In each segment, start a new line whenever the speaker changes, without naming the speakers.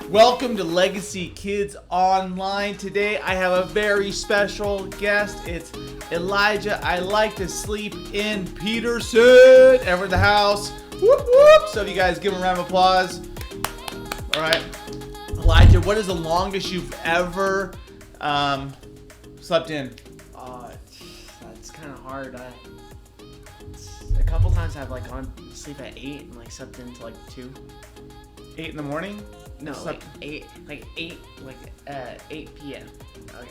Welcome to Legacy Kids Online. Today I have a very special guest. It's Elijah. I like to sleep in Peterson. Everyone in the house. Whoop whoop. So if you guys give him a round of applause. All right. Elijah, what is the longest you've ever slept in?
That's kind of hard. A couple times I've gone to sleep at 8 and slept in until 2.
8 in the morning?
No, like 8 p.m.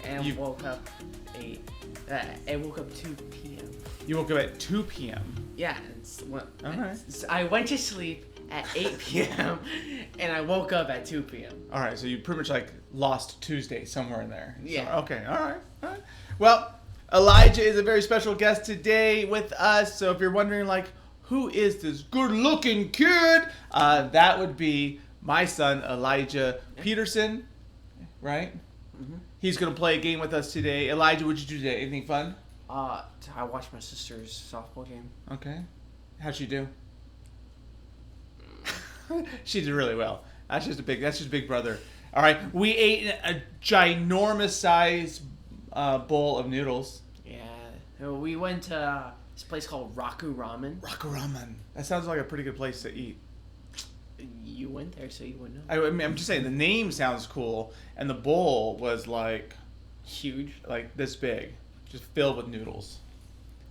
And woke up 8. I woke up 2 p.m.
You woke up at 2 p.m.
Yeah.
Alright.
I went to sleep at 8 p.m. and I woke up at 2 p.m.
All right, so you pretty much lost Tuesday somewhere in there.
Yeah.
So, okay. All right. Well, Elijah is a very special guest today with us. So if you're wondering who is this good-looking kid, that would be my son, Elijah Peterson, right?
Mm-hmm.
He's going to play a game with us today. Elijah, what'd you do today? Anything fun?
I watched my sister's softball game.
Okay. How'd she do? She did really well. That's just big brother. All right. We ate a ginormous size bowl of noodles.
Yeah. We went to this place called Raku Ramen.
Raku Ramen. That sounds like a pretty good place to eat.
You went there, so you wouldn't know.
I mean, I'm just saying the name sounds cool, and the bowl was
huge,
this big, just filled with noodles.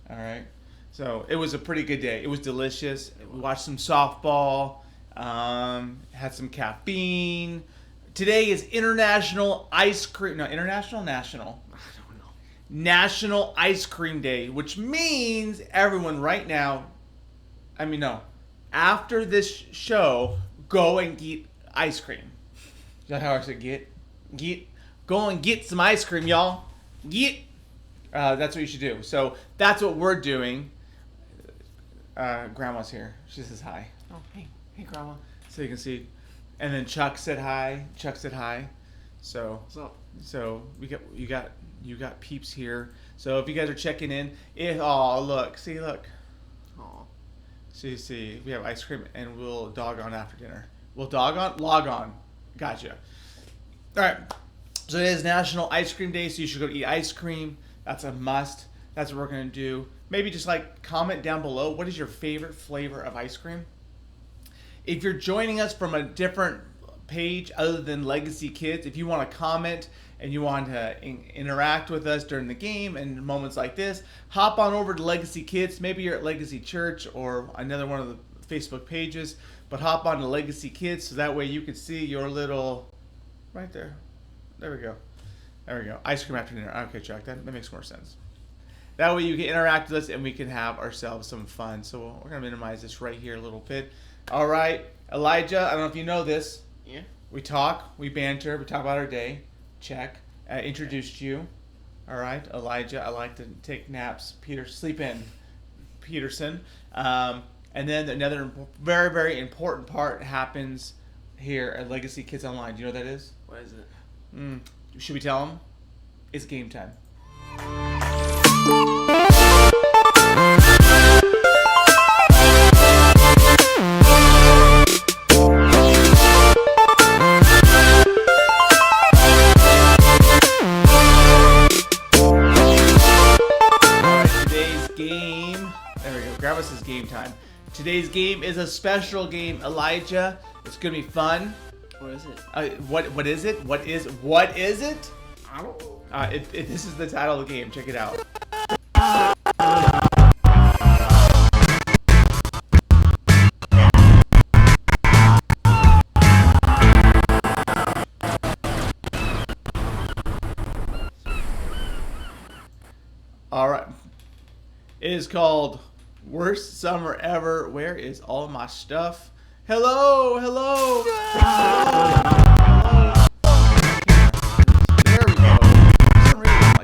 All right, so it was a pretty good day. It was delicious. We watched some softball, had some caffeine. Today is National
I don't know.
National Ice Cream Day, which means everyone right now, after this show, go and get ice cream. Is that how I said get? Go and get some ice cream, y'all. Get. That's what you should do. So that's what we're doing. Grandma's here. She says hi.
Oh, hey, Grandma.
So you can see. And then Chuck said hi. So.
What's up?
So you got peeps here. So if you guys are checking in, look.
Aw.
See, we have ice cream and we'll dog on after dinner. Log on. Gotcha. All right. So it is National Ice Cream Day, so you should go eat ice cream. That's a must. That's what we're going to do. Maybe just comment down below, what is your favorite flavor of ice cream? If you're joining us from a different page other than Legacy Kids, if you want to comment and you want to interact with us during the game and moments like this, hop on over to Legacy Kids. Maybe you're at Legacy Church or another one of the Facebook pages, but hop on to Legacy Kids so that way you can see your little, right there. There we go. Ice cream after dinner. Okay, Chuck, that makes more sense. That way you can interact with us and we can have ourselves some fun. So we're going to minimize this right here a little bit. All right, Elijah, I don't know if you know this.
Yeah.
We talk, we banter, we talk about our day. Check. I introduced you. All right, Elijah. I like to take naps. Sleep in. Peterson. And then another very, very important part happens here at Legacy Kids Online. Do you know what that is?
What is it?
Should we tell them? It's game time. Grab us his game time. Today's game is a special game, Elijah. It's gonna be fun.
What is it?
What is it? What is it?
I don't know.
This is the title of the game. Check it out. All right. It is called Worst Summer Ever. Where is all my stuff? Hello. There we go. For some reason,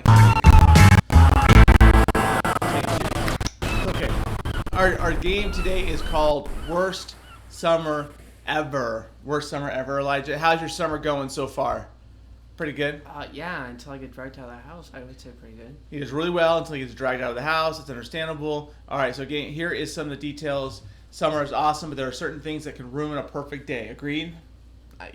okay. Our game today is called Worst Summer Ever. Worst Summer Ever, Elijah. How's your summer going so far? Pretty good?
Yeah, until I get dragged out of the house, I would say pretty good.
He does really well until he gets dragged out of the house. It's understandable. All right, so again, here is some of the details. Summer is awesome, but there are certain things that can ruin a perfect day. Agreed?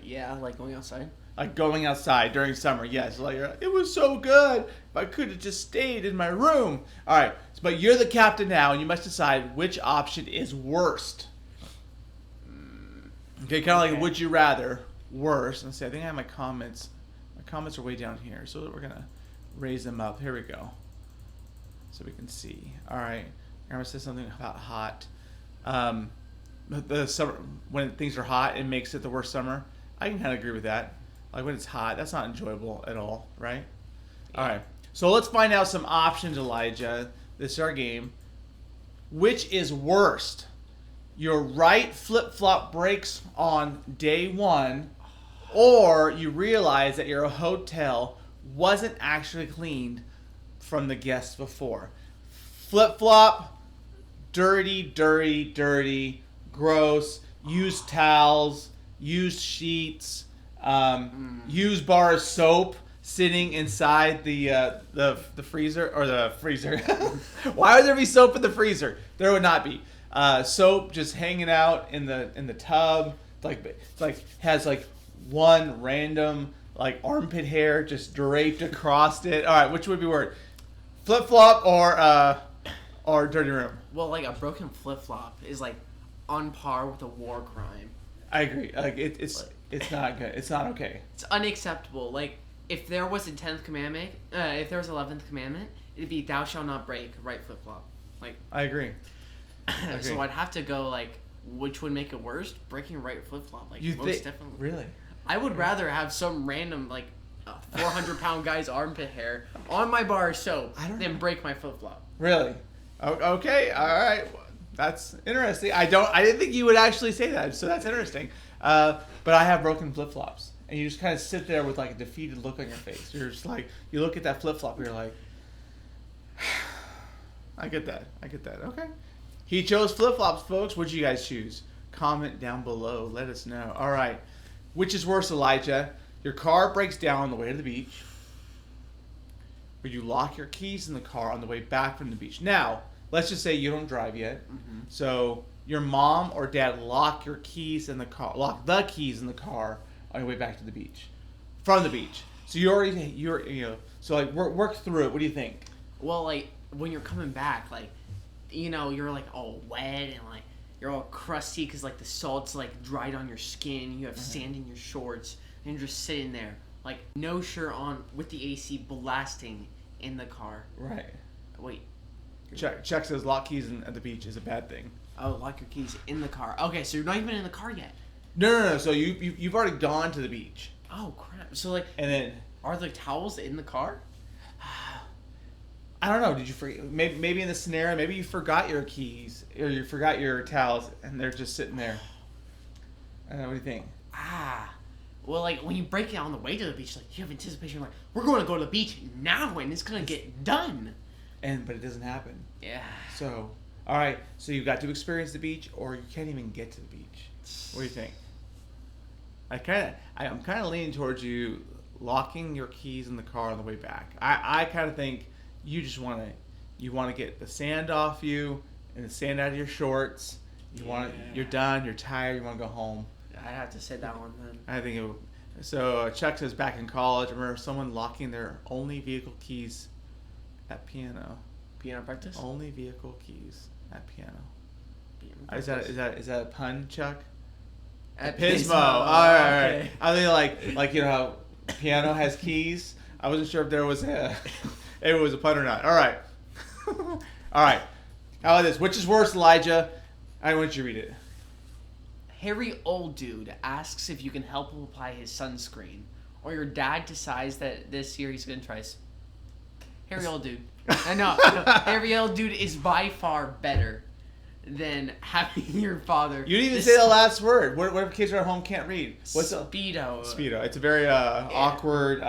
Yeah, like going outside.
Like going outside during summer, yes. Like it was so good. If I could have just stayed in my room. All right, but you're the captain now, and you must decide which option is worst. Okay, kind of like would you rather worst. Let's see. I think I have my comments. My comments are way down here, so we're gonna raise them up. Here we go, so we can see. All right, I'm gonna say something about hot. The summer when things are hot, it makes it the worst summer. I can kind of agree with that. Like when it's hot, that's not enjoyable at all, right? Yeah. All right. So let's find out some options, Elijah. This is our game. Which is worst? Your right flip-flop breaks on day one, or you realize that your hotel wasn't actually cleaned from the guests before. Flip-flop, dirty, dirty, dirty, gross, used towels, used sheets, used bar of soap sitting inside the freezer or the freezer. Why would there be soap in the freezer? There would not be. Soap just hanging out in the tub. It's like has like one random like armpit hair just draped across it. All right, which would be worse? Flip flop or dirty room?
Well, like a broken flip flop is like on par with a war crime.
I agree. Like it's not good. It's not okay.
It's unacceptable. Like if there was a 10th commandment, if there was 11th commandment, it'd be thou shalt not break right flip flop. Like
I agree.
So I'd have to go like which would make it worse? Breaking right flip flop. Like most definitely.
Really?
I would rather have some random like 400-pound guy's armpit hair on my bar of soap than break my flip flop.
Really? Okay. All right. That's interesting. I didn't think you would actually say that, so that's interesting. But I have broken flip flops, and you just kind of sit there with like a defeated look on your face. You're just like, you look at that flip flop, you're like, I get that. Okay. He chose flip flops, folks. What'd you guys choose? Comment down below. Let us know. All right. Which is worse, Elijah? Your car breaks down on the way to the beach, or you lock your keys in the car on the way back from the beach. Now, let's just say you don't drive yet. Mm-hmm. So your mom or dad lock the keys in the car on your way back to the beach, from the beach. So so like work through it. What do you think?
Well, like when you're coming back, like you're like all wet and like you're all crusty because like the salt's like dried on your skin. You have sand in your shorts, and you're just sitting there like no shirt on with the AC blasting in the car.
Right.
Wait.
Chuck says lock keys at the beach is a bad thing.
Oh, lock your keys in the car. Okay, so you're not even in the car yet.
No. So you've already gone to the beach.
Oh crap! So like,
and then
are the towels in the car?
I don't know. Did you forget? Maybe in the scenario, maybe you forgot your keys or you forgot your towels, and they're just sitting there. I don't know. What do you think?
Well, like when you break it on the way to the beach, like you have anticipation, like we're going to go to the beach now, and it's gonna get done.
But it doesn't happen.
Yeah.
So, all right. So you've got to experience the beach, or you can't even get to the beach. What do you think? I'm kind of leaning towards you locking your keys in the car on the way back. I kind of think you just want to get the sand off you and the sand out of your shorts. You're done. You're tired. You want to go home.
I have to say that one then.
I think it would. So Chuck says back in college, I remember someone locking their only vehicle keys at piano.
Piano practice?
Only vehicle keys at piano. Is that a pun, Chuck?
At
Pismo.
Pismo.
All right.
Okay.
I think like how piano has keys. I wasn't sure if there was if it was a pun or not. All right. All right. How about this? Which is worse, Elijah? I want you to read it.
Harry Old Dude asks if you can help him apply his sunscreen, or your dad decides that this year he's gonna try. Harry Old Dude. I know. Harry Old Dude is by far better than having your father.
You didn't even say the last word. What if kids are at home can't read? What's
Speedo?
Speedo. It's a very awkward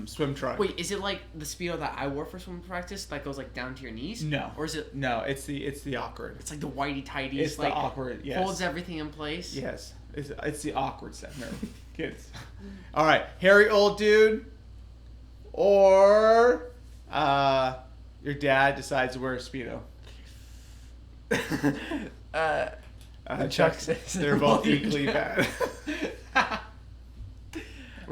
swim trunk.
Wait, is it like the Speedo that I wore for swim practice that goes like down to your knees?
No.
Or is it?
No, it's the awkward.
It's like the whitey tighties.
It's
like
the awkward. Yes.
Holds everything in place.
Yes. It's the awkward stuff. No, kids. All right, Harry Old Dude, or your dad decides to wear a Speedo.
Chuck says
they're both equally bad.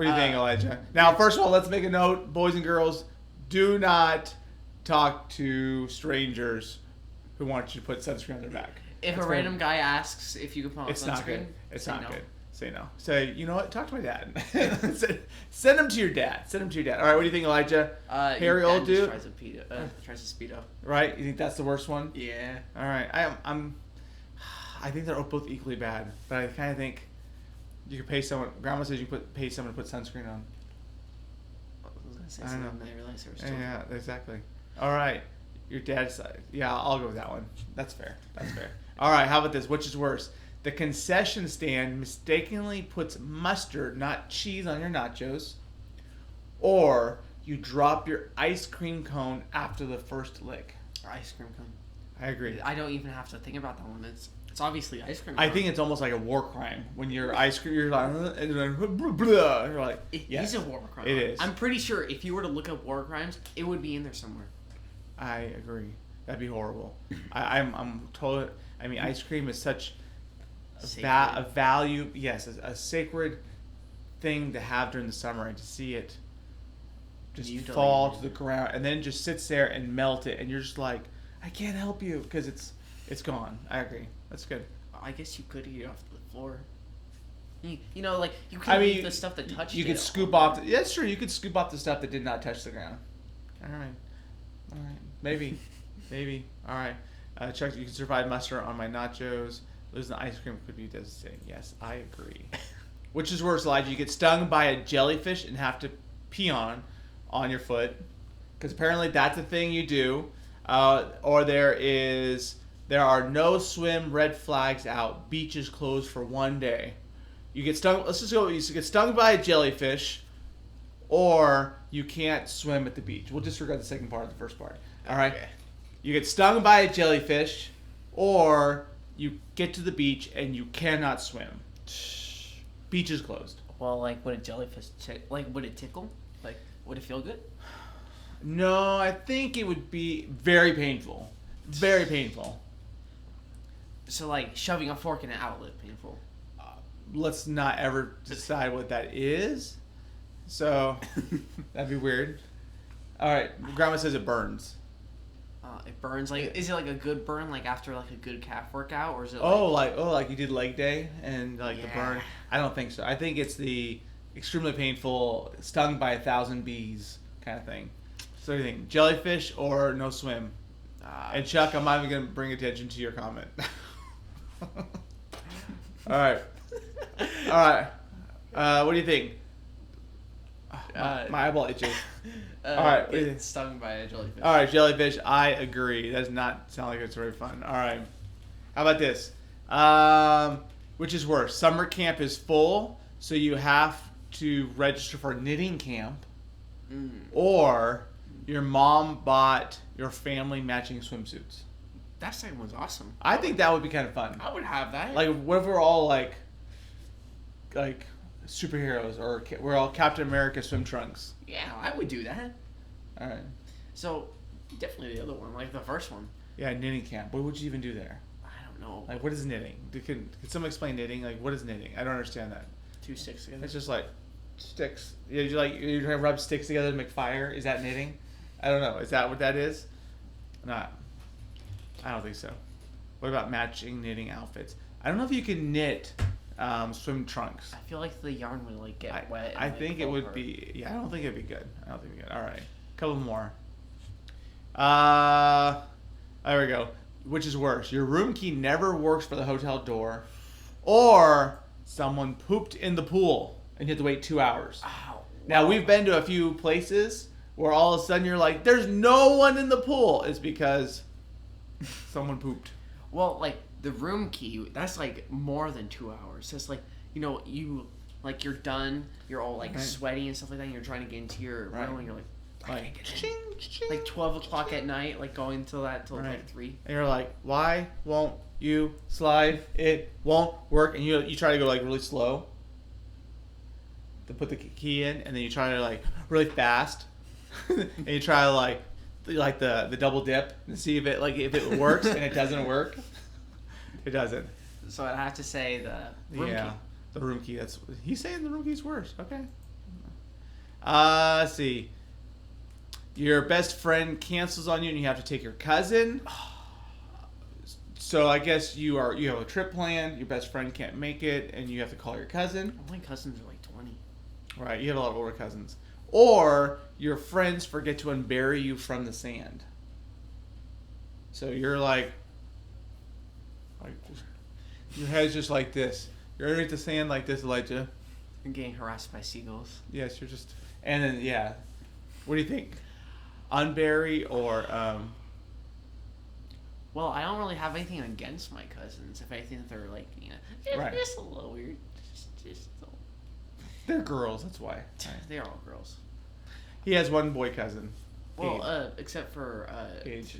What do you think, Elijah? Now, first of all, let's make a note, boys and girls, do not talk to strangers who want you to put sunscreen on their back.
If a random guy asks if you can put on
it's
sunscreen,
not good. It's not
no.
good. Say no. Say, you know what? Talk to my dad. Send him to your dad. Send him to your dad. All right, what do you think, Elijah?
Your
old
dad just
dude?
tries to speedo.
Right? You think that's the worst one?
Yeah.
All right. I think they're both equally bad, but I kind of think you could pay someone. Grandma says you pay someone to put sunscreen on.
I was gonna say
I don't
something,
know.
I realized there was still.
Yeah, exactly. All right. Your dad's side. Yeah, I'll go with that one. That's fair. That's fair. All right, how about this? Which is worse? The concession stand mistakenly puts mustard, not cheese, on your nachos, or you drop your ice cream cone after the first lick.
Ice cream cone.
I agree.
I don't even have to think about that one. It's obviously ice cream.
I think it's almost like a war crime when you're ice cream. You're like, and then you're like,
it
yes,
is a war crime.
It is.
I'm pretty sure if you were to look up war crimes, it would be in there somewhere.
I agree. That'd be horrible. I'm totally. I mean, ice cream is such a value. Yes, a sacred thing to have during the summer, and to see it just fall to the ground and then just sits there and melt it, and you're just like, I can't help you because it's gone. I agree. That's good.
I guess you could eat off the floor. You know, like you can eat the stuff that touched.
You could scoop off. That's true. You could scoop off the stuff that did not touch the ground. All right. Maybe. All right. Chuck, you can survive mustard on my nachos. Losing the ice cream could be devastating. Yes, I agree. Which is worse, Elijah? You get stung by a jellyfish and have to pee on your foot, because apparently that's a thing you do. Or there are no swim red flags out. Beaches closed for one day. You get stung. Let's just go. You get stung by a jellyfish, or you can't swim at the beach. We'll disregard the second part of the first part. All right.
Okay.
You get stung by a jellyfish, or you get to the beach and you cannot swim. Beach is closed.
Well, like, would a jellyfish would it tickle? Like, would it feel good?
No, I think it would be very painful. Very painful.
So, like, shoving a fork in an outlet, painful.
Let's not ever decide what that is. So, that'd be weird. All right, Grandma says it burns.
It burns. Like, is it like a good burn, like after like a good calf workout, or is it?
Like you did leg day and like the burn? I don't think so. I think it's the extremely painful, stung by 1,000 bees kind of thing. So, what do you think? Jellyfish or no swim? And Chuck, I'm not even gonna bring attention to your comment. All right. What do you think? My eyeball itches. All right.
It's stung by a jellyfish.
All right, jellyfish. I agree. That does not sound like it's very fun. All right. How about this? Which is worse? Summer camp is full, so you have to register for knitting camp, or your mom bought your family matching swimsuits.
That second one's awesome.
I think that would be kind of fun.
I would have that.
Like, what if we're all like superheroes, or we're all Captain America swim trunks?
Yeah, I would do that.
All right.
So, definitely the other one, like the first one.
Yeah, knitting camp. What would you even do there?
I don't know.
Like, what is knitting? Can someone explain knitting? Like, what is knitting? I don't understand that.
2 sticks together.
It's just like sticks. You're trying to rub sticks together to make fire. Is that knitting? I don't know. Is that what that is? Not. I don't think so. What about matching knitting outfits? I don't know if you can knit swim trunks.
I feel like the yarn would like get wet.
I think it would be. Yeah, I don't think it'd be good. All right, couple more. There we go. Which is worse? Your room key never works for the hotel door, or someone pooped in the pool and you have to wait 2 hours.
Ow.
Now, we've been to a few places where all of a sudden you're like, there's no one in the pool. It's because someone pooped.
Well, like, the room key, that's like more than 2 hours. That's like, you're done, you're all like sweaty and stuff like that, and you're trying to get into your room, and you're like, I can't get in. Like 12 o'clock at night, like going till like 3.
And you're like, why won't you slide? It won't work. And you try to go like really slow to put the key in, and then you try to like really fast, and you try to like the double dip and see if it works, and it doesn't work. It doesn't.
So I'd have to say the room key.
The room key. He's saying the room key's worse. Okay. Let's see. Your best friend cancels on you, and you have to take your cousin. So I guess you have a trip planned. Your best friend can't make it, and you have to call your cousin.
My cousins are like 20.
Right, you have a lot of older cousins. Or your friends forget to unbury you from the sand. So you're like your head's just like this. You're underneath the sand like this, Elijah.
You're getting harassed by seagulls.
Yes, you're just. And then yeah, what do you think? Unbury or
Well, I don't really have anything against my cousins. If anything, they're like, just,
Right.
just a little weird. Just
they're girls. That's why.
they're all girls.
He has one boy cousin.
Well, except for
Gage.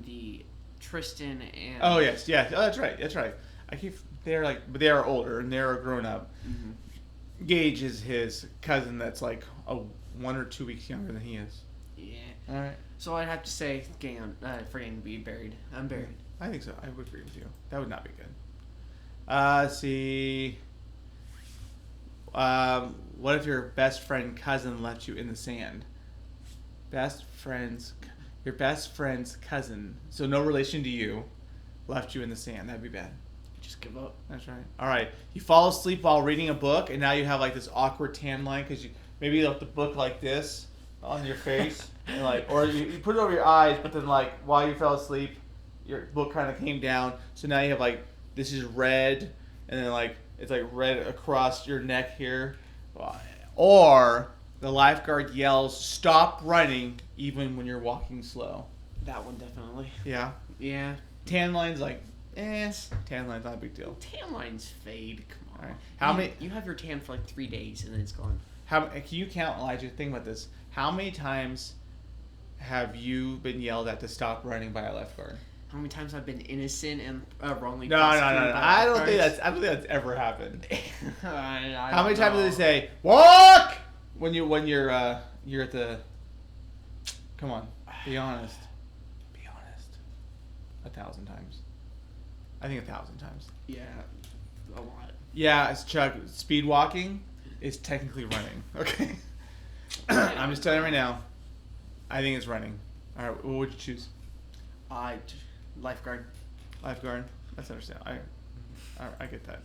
the Tristan and.
Oh yes, yeah. Oh, that's right. That's right. But they are older and they're grown up.
Mm-hmm.
Gage is his cousin. That's like 1 or 2 weeks younger than he is.
Yeah.
All right.
So I'd have to say, forgetting to be buried. I'm buried.
I think so. I would agree with you. That would not be good. Let's see. What if your best friend cousin left you in the sand? Your best friend's cousin, so no relation to you, left you in the sand. That'd be bad.
Just give up.
That's right. All right. You fall asleep while reading a book, and now you have like this awkward tan line because you maybe left the book like this on your face, and or you put it over your eyes, but then like while you fell asleep, your book kind of came down. So now you have like this is red, and then like it's like red across your neck here, or the lifeguard yells, "Stop running!" even when you're walking slow.
That one definitely.
Yeah.
Yeah.
Tan line's like, tan line's not a big deal.
Tan lines fade. Come on.
All right. How many?
You have your tan for like 3 days and then it's gone.
Can you count, Elijah? Think about this. How many times have you been yelled at to stop running by a lifeguard?
How many times I've been innocent and wrongly
No.
prosecuted by
I don't think
lifeguards?
that's ever happened.
How
many times do they say walk when you're at the? Come on, be honest. Be honest. 1,000 times. I think 1,000 times.
Yeah, a lot.
Yeah, it's Chuck. Speed walking is technically running. Okay. I'm just telling you right now. I think it's running. All right, what would you choose?
Lifeguard.
Lifeguard. That's understandable. I get that.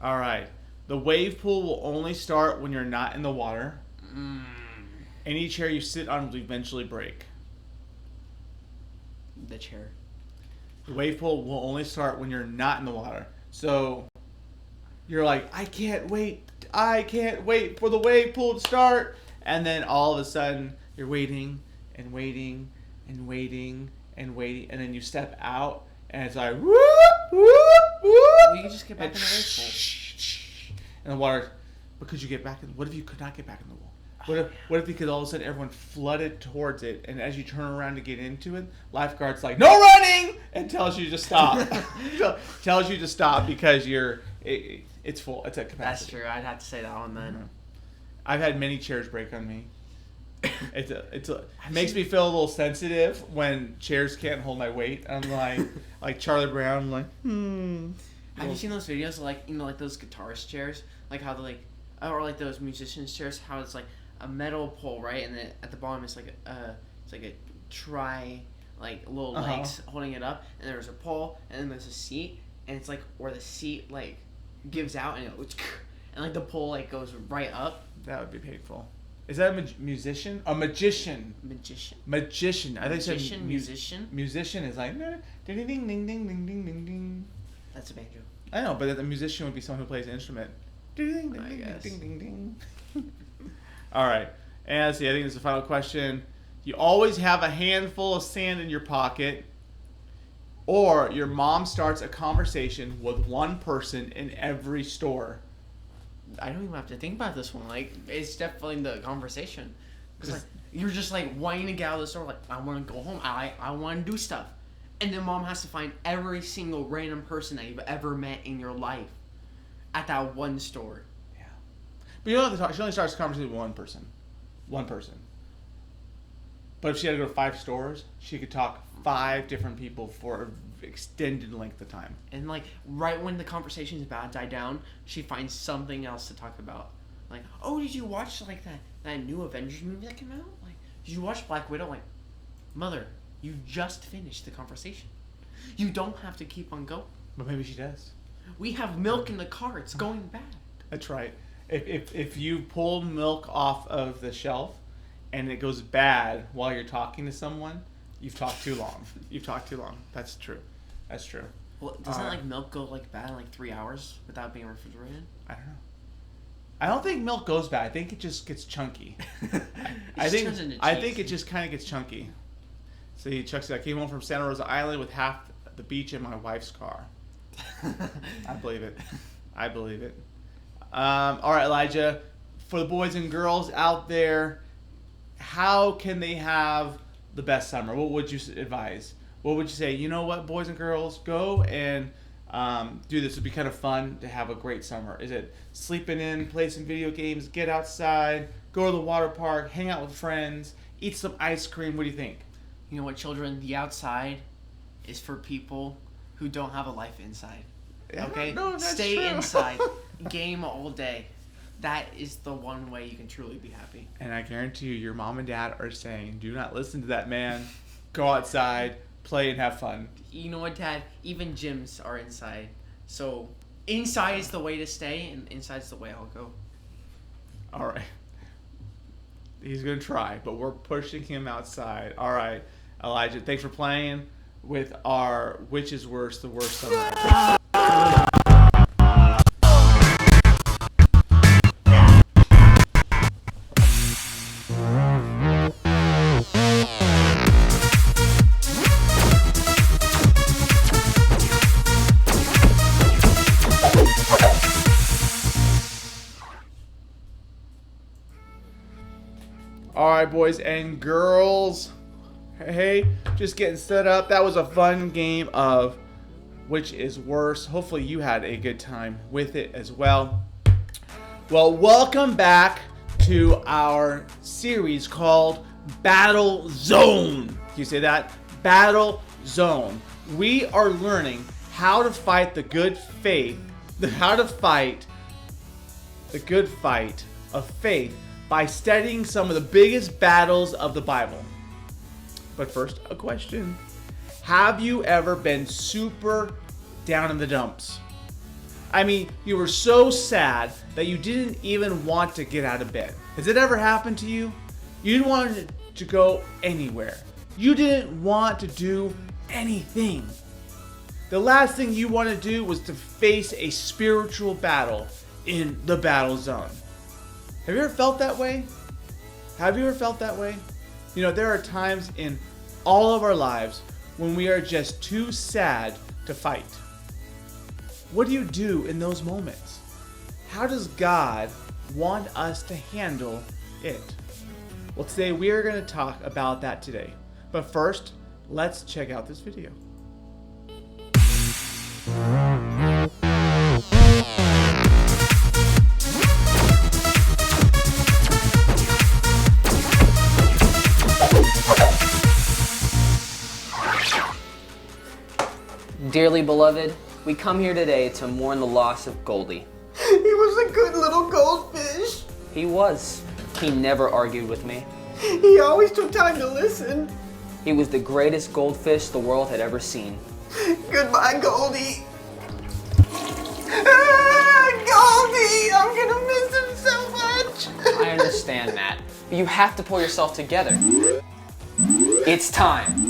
All right. The wave pool will only start when you're not in the water. Any chair you sit on will eventually break.
The chair.
The wave pool will only start when you're not in the water. So you're like, I can't wait for the wave pool to start. And then all of a sudden you're waiting and waiting and waiting and waiting. And then you step out and it's like, whoop, whoop, whoop.
Well, you can just get back in the wave pool.
And the water, but could you get back in? What if you could not get back in the pool? What if because all of a sudden everyone flooded towards it, and as you turn around to get into it, lifeguard's like, no running, and tells you to stop. Tells you to stop because it's full. It's at capacity.
That's true. I'd have to say that one then.
Mm-hmm. I've had many chairs break on me. It makes me feel a little sensitive when chairs can't hold my weight. I'm like Charlie Brown. I'm like,
Have you seen those videos of like those guitarist chairs, like how they or like those musicians chairs, how it's like a metal pole, right, and then at the bottom it's like a try little legs holding it up, and there's a pole, and then there's a seat, and it's like where the seat like gives out and it goes, and like the pole like goes right up.
That would be painful. Is that a musician? A magician. Magician. I think
musician.
Musician is like ding ding ding ding ding ding ding ding.
That's a banjo.
I know, but the musician would be someone who plays an instrument. Ding ding
I
ding
guess.
ding ding ding. All right, and let's see. I think this is the final question. You always have a handful of sand in your pocket, or your mom starts a conversation with one person in every store.
I don't even have to think about this one. Like, it's definitely the conversation. Because, like, you're just, like, wanting to get out of the store. Like, I want to go home. I want to do stuff. And then mom has to find every single random person that you've ever met in your life at that one store.
Yeah. But you don't have to talk. She only starts a conversation with one person. One person. But if she had to go to 5 stores, she could talk 5 different people for an extended length of time.
And, like, right when the conversation's about to die down, she finds something else to talk about. Like, oh, did you watch, like, that new Avengers movie that came out? Like, did you watch Black Widow? Like, mother, you just finished the conversation. You don't have to keep on going.
But maybe she does.
We have milk in the car. It's going bad.
That's right. If you pull milk off of the shelf and it goes bad while you're talking to someone, you've talked too long. You've talked too long. That's true. That's true.
Well, doesn't like milk go like bad in like 3 hours without being refrigerated?
I don't know. I don't think milk goes bad. I think it just gets chunky. I think it just kind of gets chunky. See, Chuck said, I came home from Santa Rosa Island with half the beach in my wife's car. I believe it. I believe it. All right, Elijah. For the boys and girls out there, how can they have the best summer? What would you advise? What would you say? You know what, boys and girls, go and do this. It'd be kind of fun to have a great summer. Is it sleeping in, play some video games, get outside, go to the water park, hang out with friends, eat some ice cream? What do you think?
You know what, children? The outside is for people who don't have a life inside. Okay? Stay
true.
Inside. Game all day. That is the one way you can truly be happy.
And I guarantee you, your mom and dad are saying, do not listen to that man. Go outside, play, and have fun.
You know what, Dad? Even gyms are inside. So inside is the way to stay, and inside's the way I'll go.
All right. He's going to try, but we're pushing him outside. All right, Elijah, thanks for playing with our Which is Worse, the Worst Summer. All right, boys and girls. Hey, just getting set up. That was a fun game of Which is Worse. Hopefully you had a good time with it as well. Well, welcome back to our series called Battle Zone. Can you say that? Battle Zone. We are learning how to fight the good faith, how to fight the good fight of faith by studying some of the biggest battles of the Bible. But first, a question. Have you ever been super down in the dumps? I mean, you were so sad that you didn't even want to get out of bed. Has it ever happened to you? You didn't want to go anywhere. You didn't want to do anything. The last thing you want to do was to face a spiritual battle in the battle zone. Have you ever felt that way? Have you ever felt that way? You know, there are times in all of our lives when we are just too sad to fight. What do you do in those moments? How does God want us to handle it? Well, today we are going to talk about that today. But first, let's check out this video.
Dearly beloved, we come here today to mourn the loss of Goldie.
He was a good little goldfish.
He was. He never argued with me.
He always took time to listen.
He was the greatest goldfish the world had ever seen.
Goodbye, Goldie. Goldie! I'm gonna miss him so much.
I understand, Matt, but you have to pull yourself together. It's time.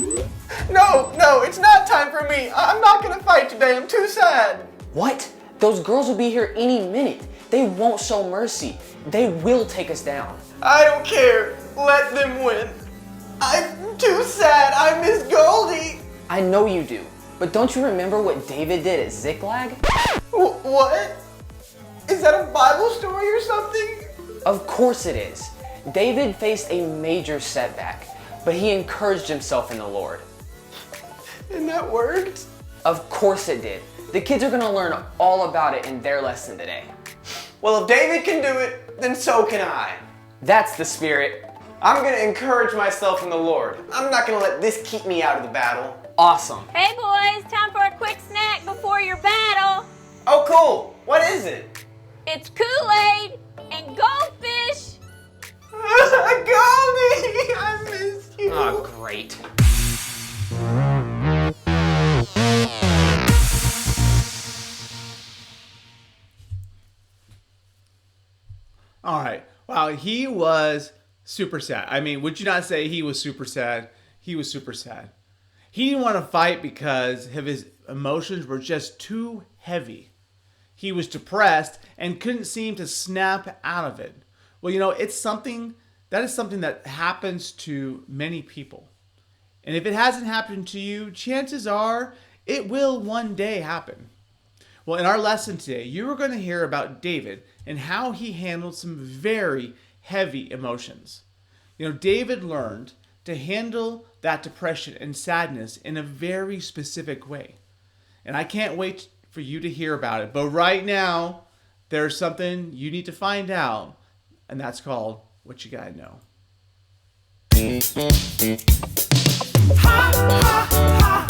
No, it's not time for me. I'm not gonna fight today. I'm too sad.
What? Those girls will be here any minute. They won't show mercy. They will take us down.
I don't care. Let them win. I'm too sad. I miss Goldie.
I know you do, but don't you remember what David did at Ziklag?
What? Is that a Bible story or something?
Of course it is. David faced a major setback, but he encouraged himself in the Lord.
And that worked?
Of course it did. The kids are gonna learn all about it in their lesson today.
Well, if David can do it, then so can I.
That's the spirit.
I'm gonna encourage myself in the Lord. I'm not gonna let this keep me out of the battle.
Awesome.
Hey boys, time for a quick snack before your battle.
Oh, cool. What is it?
It's Kool-Aid and goldfish.
Call me! I miss you!
Oh, great.
All right. Wow, he was super sad. I mean, would you not say he was super sad? He was super sad. He didn't want to fight because of his emotions were just too heavy. He was depressed and couldn't seem to snap out of it. Well, it's something that happens to many people. And if it hasn't happened to you, chances are it will one day happen. Well, in our lesson today, you are going to hear about David and how he handled some very heavy emotions. David learned to handle that depression and sadness in a very specific way. And I can't wait for you to hear about it. But right now, there's something you need to find out, and that's called What You Gotta Know.
Ha, ha, ha, ha.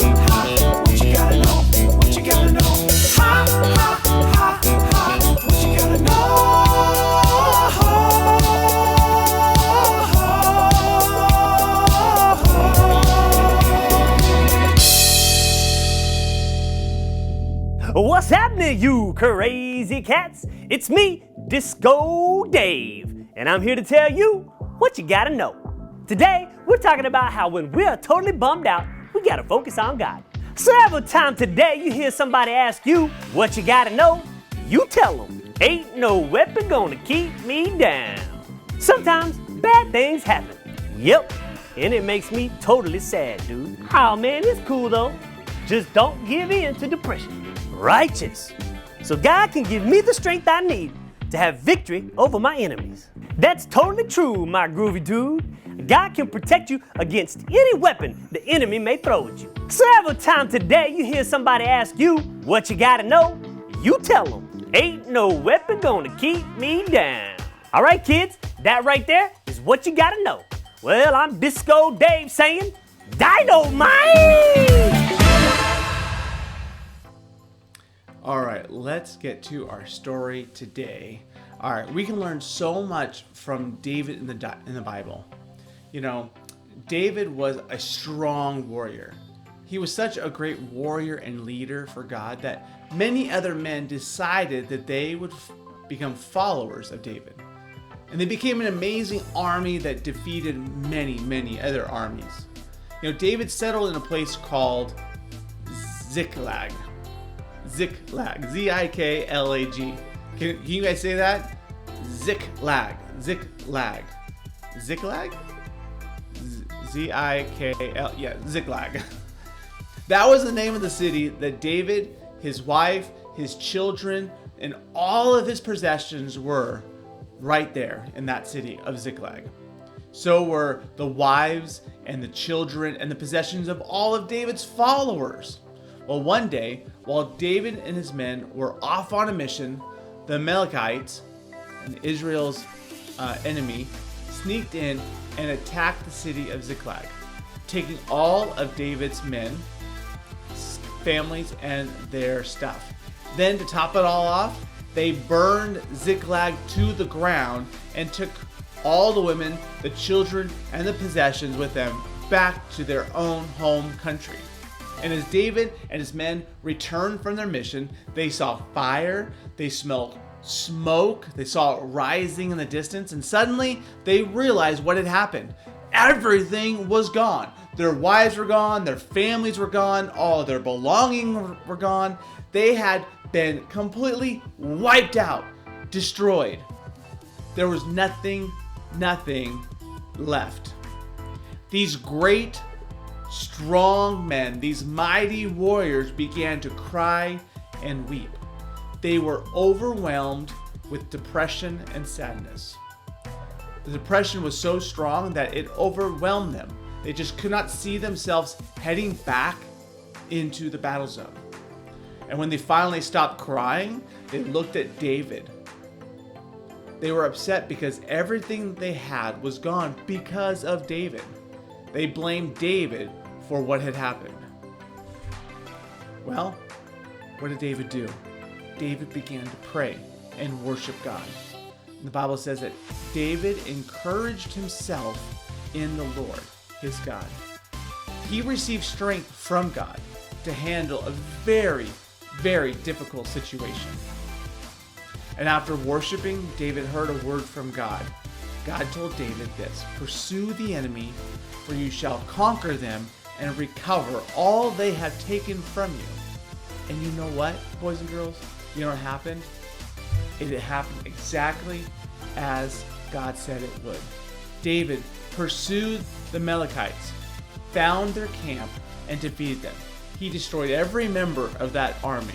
What you gotta know? What you gotta know? Ha, ha, ha, ha. What you gotta know?
What's happening, you crazy cats? It's me, Disco Dave, and I'm here to tell you what you gotta know. Today, we're talking about how when we're totally bummed out, we gotta focus on God. Several times today, you hear somebody ask you what you gotta know. You tell them, ain't no weapon gonna keep me down. Sometimes, bad things happen. Yep, and it makes me totally sad, dude. Oh man, it's cool though. Just don't give in to depression. Righteous. So God can give me the strength I need to have victory over my enemies. That's totally true, my groovy dude. God can protect you against any weapon the enemy may throw at you. Several times today you hear somebody ask you what you gotta know. You tell them, ain't no weapon gonna keep me down. All right, kids, that right there is what you gotta know. Well, I'm Disco Dave saying, Dynamite!
All right, let's get to our story today. All right, we can learn so much from David in the Bible. David was a strong warrior. He was such a great warrior and leader for God that many other men decided that they would become followers of David. And they became an amazing army that defeated many, many other armies. David settled in a place called Ziklag. Ziklag, Z-I-K-L-A-G. Can you guys say that? Ziklag, Ziklag, Ziklag, Z-I-K-L, yeah, Ziklag. That was the name of the city that David, his wife, his children, and all of his possessions were right there in that city of Ziklag. So were the wives and the children and the possessions of all of David's followers. Well, one day, while David and his men were off on a mission, the Amalekites, and Israel's enemy, sneaked in and attacked the city of Ziklag, taking all of David's men, families, and their stuff. Then, to top it all off, they burned Ziklag to the ground and took all the women, the children, and the possessions with them back to their own home country. And as David and his men returned from their mission, they saw fire, they smelled smoke, they saw it rising in the distance, and suddenly they realized what had happened. Everything was gone. Their wives were gone, their families were gone, all their belongings were gone. They had been completely wiped out, destroyed. There was nothing left. These great, strong men, these mighty warriors, began to cry and weep. They were overwhelmed with depression and sadness. The depression was so strong that it overwhelmed them. They just could not see themselves heading back into the battle zone. And when they finally stopped crying, they looked at David. They were upset because everything they had was gone because of David. They blamed David for what had happened. Well, what did David do? David began to pray and worship God. The Bible says that David encouraged himself in the Lord, his God. He received strength from God to handle a very, very difficult situation. And after worshiping, David heard a word from God. God told David this: pursue the enemy, for you shall conquer them and recover all they have taken from you. And you know what, boys and girls? You know what happened? It happened exactly as God said it would. David pursued the Amalekites, found their camp, and defeated them. He destroyed every member of that army.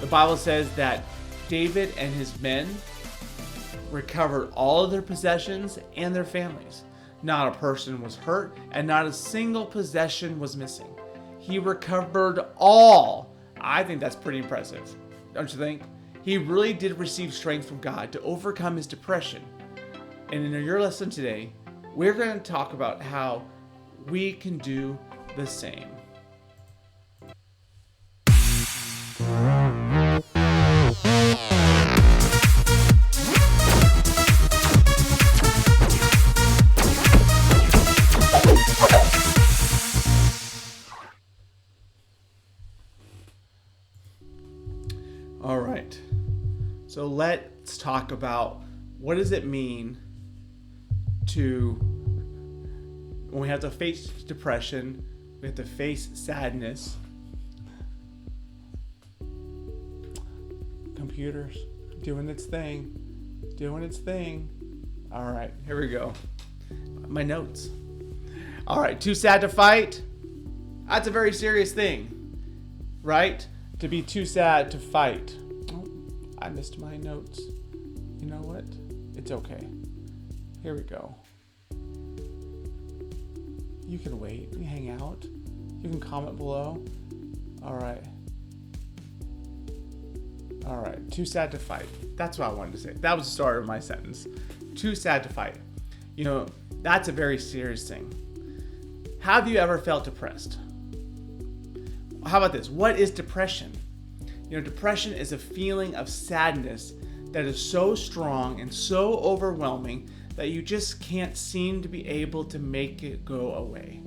The Bible says that David and his men recovered all of their possessions and their families. Not a person was hurt, and not a single possession was missing. He recovered all. I think that's pretty impressive, don't you think? He really did receive strength from God to overcome his depression. And in your lesson today, we're going to talk about how we can do the same. All right, so let's talk about what does it mean to, when we have to face depression, we have to face sadness. Computer's doing its thing. All right, here we go. My notes. All right, too sad to fight. That's a very serious thing, right? To be too sad to fight. Oh, I missed my notes. You know what? It's okay. Here we go. You can wait. You can hang out. You can comment below. All right. Too sad to fight. That's what I wanted to say. That was the start of my sentence. Too sad to fight. You know, that's a very serious thing. Have you ever felt depressed? How about this? What is depression? You know, depression is a feeling of sadness that is so strong and so overwhelming that you just can't seem to be able to make it go away.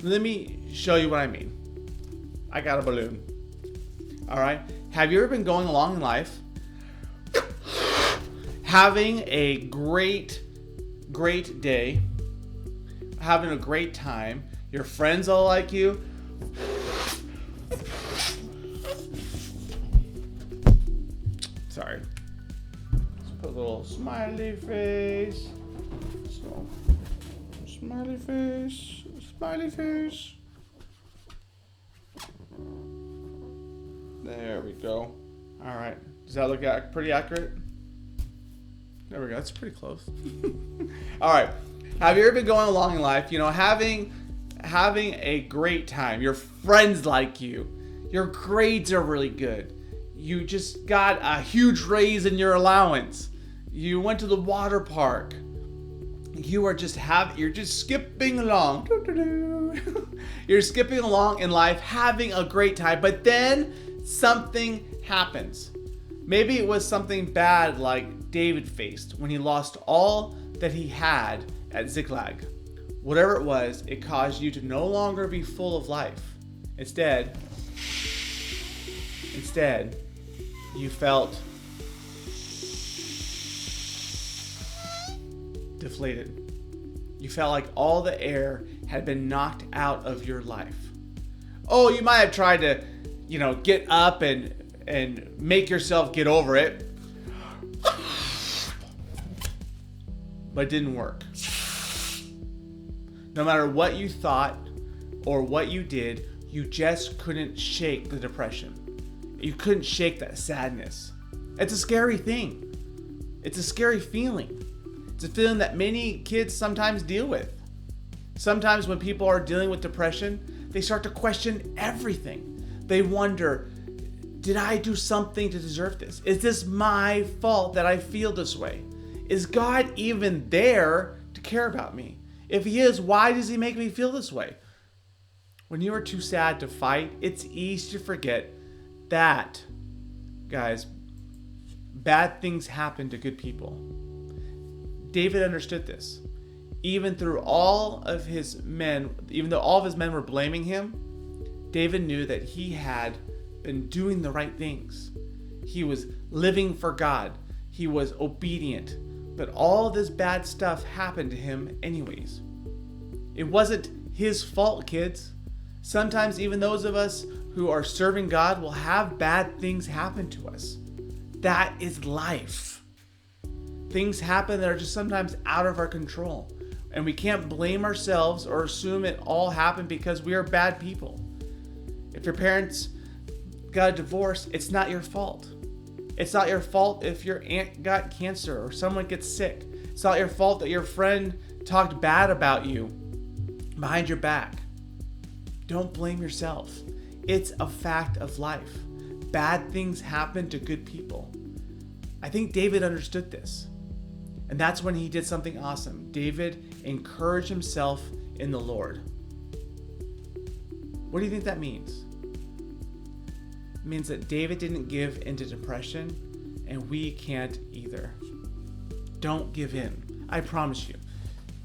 Let me show you what I mean. I got a balloon. All right. Have you ever been going along in life, having a great day, having a great time, your friends all like you, sorry, let's put a little smiley face, so, smiley face, there we go. All right, does that look pretty accurate? There we go, that's pretty close. All right, have you ever been going along in life, you know, having a great time, your friends like you, your grades are really good, you just got a huge raise in your allowance, you went to the water park, you're just skipping along. You're skipping along in life, having a great time, but then something happens. Maybe it was something bad like David faced when he lost all that he had at Ziklag. Whatever it was, it caused you to no longer be full of life. Instead, you felt deflated. You felt like all the air had been knocked out of your life. Oh, you might have tried to, you know, get up and make yourself get over it, but it didn't work. No matter what you thought or what you did, you just couldn't shake the depression. You couldn't shake that sadness. It's a scary thing. It's a scary feeling. It's a feeling that many kids sometimes deal with. Sometimes when people are dealing with depression, they start to question everything. They wonder, did I do something to deserve this? Is this my fault that I feel this way? Is God even there to care about me? If he is, why does he make me feel this way? When you are too sad to fight, it's easy to forget that, guys, bad things happen to good people. David understood this. Even through all of his men, even though all of his men were blaming him, David knew that he had been doing the right things. He was living for God. He was obedient. But all this bad stuff happened to him anyways. It wasn't his fault, kids. Sometimes even those of us who are serving God will have bad things happen to us. That is life. Things happen that are just sometimes out of our control. And we can't blame ourselves or assume it all happened because we are bad people. If your parents got a divorce, it's not your fault. It's not your fault if your aunt got cancer or someone gets sick. It's not your fault that your friend talked bad about you behind your back. Don't blame yourself. It's a fact of life. Bad things happen to good people. I think David understood this. And that's when he did something awesome. David encouraged himself in the Lord. What do you think that means? It means that David didn't give into depression, and we can't either. Don't give in. I promise you.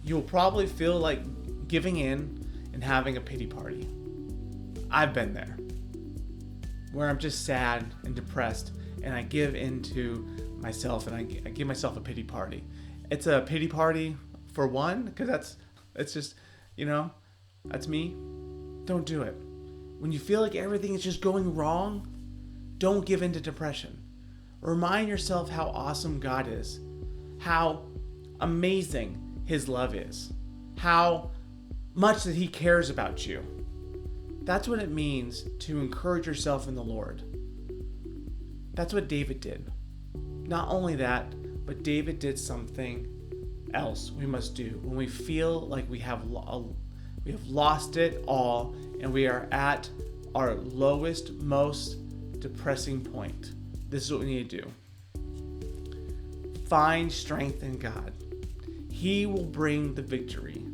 You'll probably feel like giving in and having a pity party. I've been there. Where I'm just sad and depressed, and I give into myself, and I give myself a pity party. It's a pity party for one, because it's just, that's me. Don't do it. When you feel like everything is just going wrong, don't give in to depression. Remind yourself how awesome God is, how amazing His love is, how much that He cares about you. That's what it means to encourage yourself in the Lord. That's what David did. Not only that, but David did something else we must do when we feel like we have lost it all and we are at our lowest, most depressing point. This is what we need to do. Find strength in God. He will bring the victory.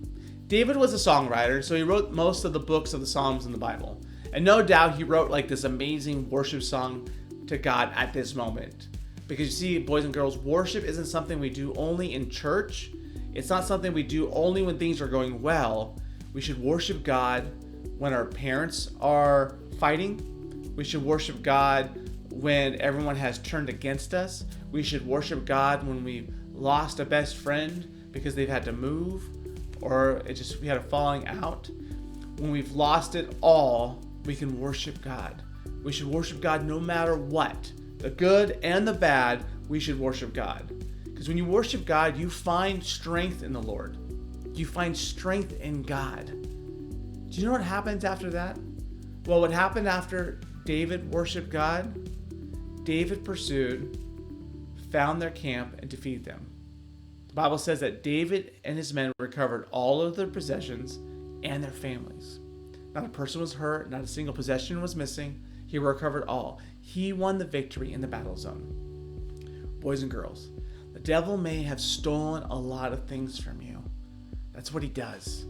David was a songwriter, so he wrote most of the books of the Psalms in the Bible. And no doubt he wrote like this amazing worship song to God at this moment. Because you see, boys and girls, worship isn't something we do only in church. It's not something we do only when things are going well. We should worship God when our parents are fighting. We should worship God when everyone has turned against us. We should worship God when we've lost a best friend because they've had to move, or we had a falling out. When we've lost it all, we can worship God. We should worship God no matter what. The good and the bad, we should worship God. Because when you worship God, you find strength in the Lord. You find strength in God. Do you know what happens after that? Well, what happened after David worshiped God? David pursued, found their camp, and defeated them. The Bible says that David and his men recovered all of their possessions and their families. Not a person was hurt, not a single possession was missing. He recovered all. He won the victory in the battle zone. Boys and girls, the devil may have stolen a lot of things from you. That's what he does.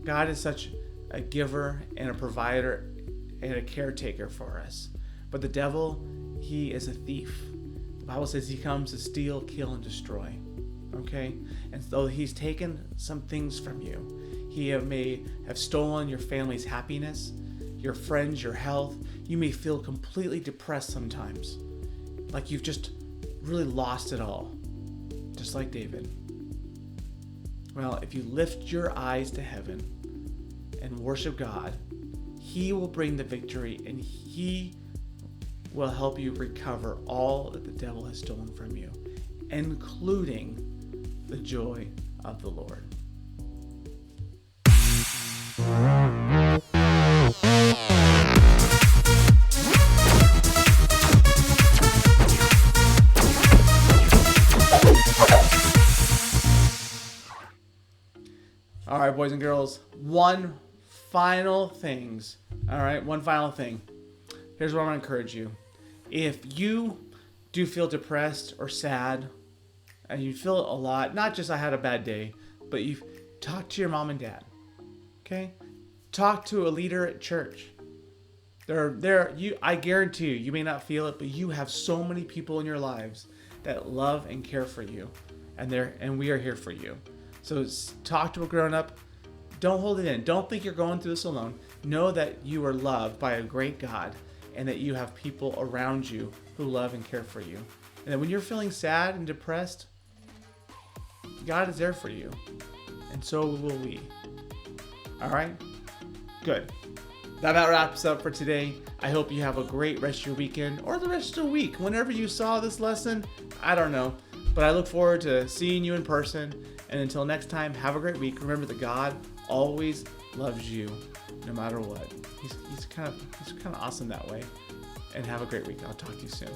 God is such a giver and a provider and a caretaker for us. But the devil, he is a thief. The Bible says he comes to steal, kill, and destroy. Okay? And so he's taken some things from you. He may have stolen your family's happiness, your friends, your health. You may feel completely depressed sometimes, like you've just really lost it all, just like David. Well, if you lift your eyes to heaven and worship God, He will bring the victory, and He will help you recover all that the devil has stolen from you, including the joy of the Lord. All right, boys and girls, one final thing. Here's what I'm going to encourage you. If you do feel depressed or sad, and you feel it a lot, not just I had a bad day, but you talk to your mom and dad. Okay? Talk to a leader at church. I guarantee you, you may not feel it, but you have so many people in your lives that love and care for you, and we are here for you. So talk to a grown-up. Don't hold it in. Don't think you're going through this alone. Know that you are loved by a great God, and that you have people around you who love and care for you. And that when you're feeling sad and depressed, God is there for you, and so will we. All right? Good. That about wraps up for today. I hope you have a great rest of your weekend, or the rest of the week. Whenever you saw this lesson, I don't know. But I look forward to seeing you in person. And until next time, have a great week. Remember that God always loves you, no matter what. He's kind of awesome that way. And have a great week. I'll talk to you soon.